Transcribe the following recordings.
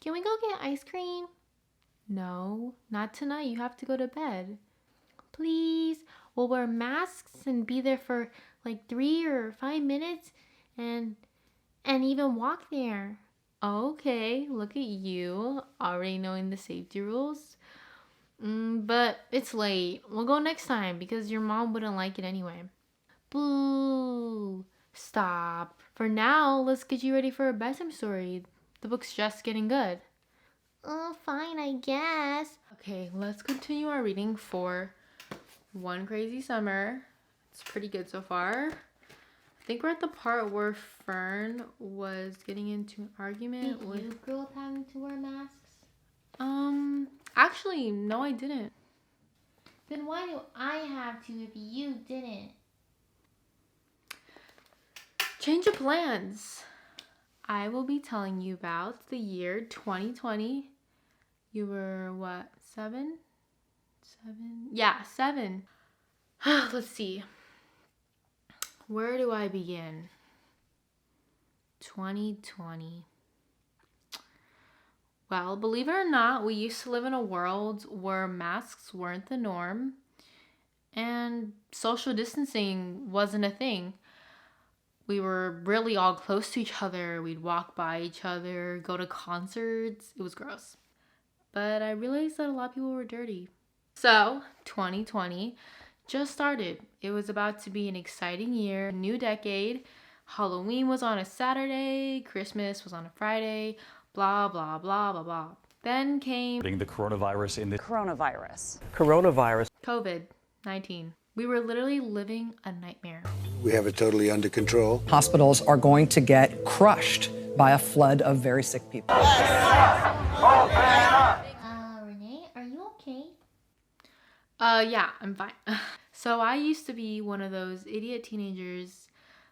can we go get ice cream? No, not tonight. You have to go to bed. Please. We'll wear masks and be there for like 3 or 5 minutes and even walk there. Okay, look at you, already knowing the safety rules. But it's late. We'll go next time because your mom wouldn't like it anyway. Boo! Stop. For now, let's get you ready for a bedtime story. The book's just getting good. Oh, fine, I guess. Okay, let's continue our reading for One Crazy Summer. It's pretty good so far. I think we're at the part where Fern was getting into an argument with... Did you girls having to wear masks? Actually, no, I didn't. Then why do I have to if you didn't? Change of plans. I will be telling you about the year 2020. You were what, 7? 7? Yeah, 7. Let's see. Where do I begin? 2020. Well, believe it or not, we used to live in a world where masks weren't the norm and social distancing wasn't a thing. We were really all close to each other. We'd walk by each other, go to concerts. It was gross. But I realized that a lot of people were dirty. So, 2020 just started. It was about to be an exciting year, a new decade. Halloween was on a Saturday, Christmas was on a Friday, blah, blah, blah, blah, blah. Then came the coronavirus in the Coronavirus. COVID-19. We were literally living a nightmare. We have it totally under control. Hospitals are going to get crushed by a flood of very sick people. Renee, are you okay? Yeah, I'm fine. So I used to be one of those idiot teenagers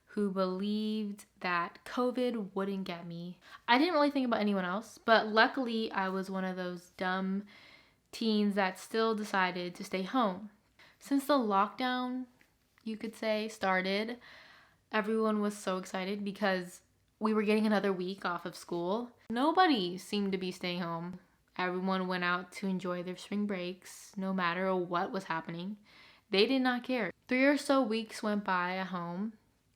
who believed that COVID wouldn't get me. I didn't really think about anyone else, but luckily I was one of those dumb teens that still decided to stay home. Since the lockdown, you could say, started, everyone was so excited because we were getting another week off of school. Nobody seemed to be staying home. Everyone went out to enjoy their spring breaks, no matter what was happening. They did not care. 3 or so weeks went by at home.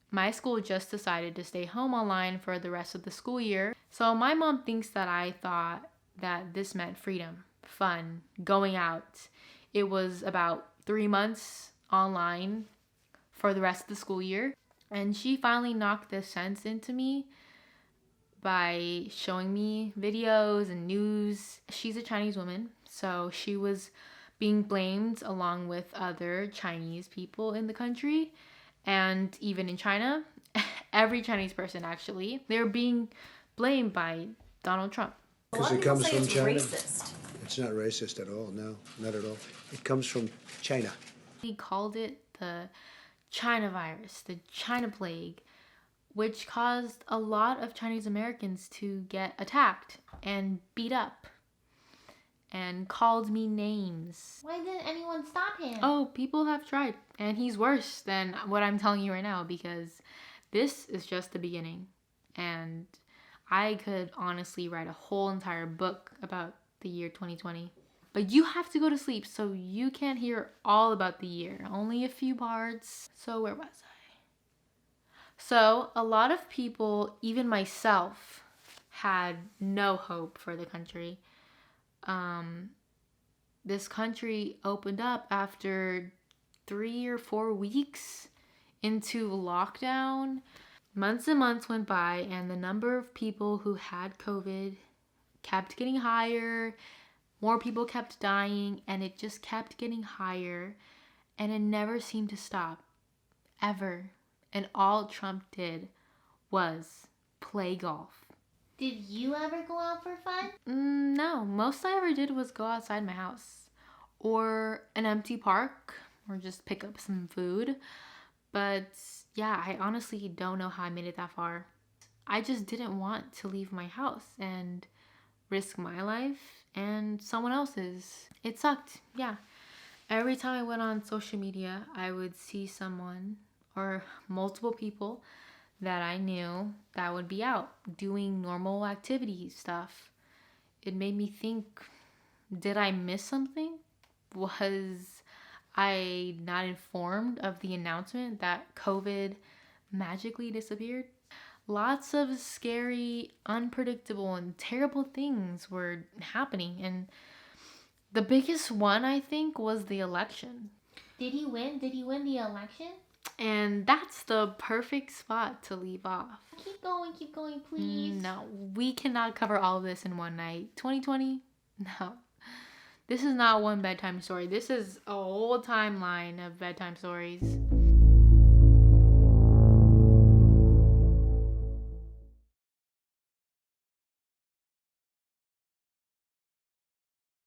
My school just decided to stay home online for the rest of the school year. So my mom thinks that I thought that this meant freedom, fun, going out. It was about 3 months online for the rest of the school year. And she finally knocked this sense into me by showing me videos and news. She's a Chinese woman, so she was being blamed along with other Chinese people in the country. And even in China, every Chinese person actually, they're being blamed by Donald Trump. Because it comes from China. Racist. It's not racist at all, no, not at all. It comes from China. He called it the China virus, the China plague, which caused a lot of Chinese Americans to get attacked and beat up and called me names. Why didn't anyone stop him? Oh, people have tried, and he's worse than what I'm telling you right now because this is just the beginning. And I could honestly write a whole entire book about the year 2020. But you have to go to sleep, so you can't hear all about the year. Only a few parts. So where was I? So a lot of people, even myself, had no hope for the country. This country opened up after 3 or 4 weeks into lockdown. Months and months went by, and the number of people who had COVID kept getting higher. More people kept dying, and it just kept getting higher, and it never seemed to stop, ever. And all Trump did was play golf. Did you ever go out for fun? No, most I ever did was go outside my house, or an empty park, or just pick up some food. But yeah, I honestly don't know how I made it that far. I just didn't want to leave my house and risk my life and someone else's. It sucked, yeah. Every time I went on social media, I would see someone or multiple people that I knew that would be out doing normal activity stuff. it made me think, did I miss something? Was I not informed of the announcement that COVID magically disappeared? Lots of scary, unpredictable, and terrible things were happening. And the biggest one, I think, was the election. Did he win? Did he win the election? And that's the perfect spot to leave off. Keep going, please. No, we cannot cover all of this in one night. 2020? No. This is not one bedtime story. This is a whole timeline of bedtime stories.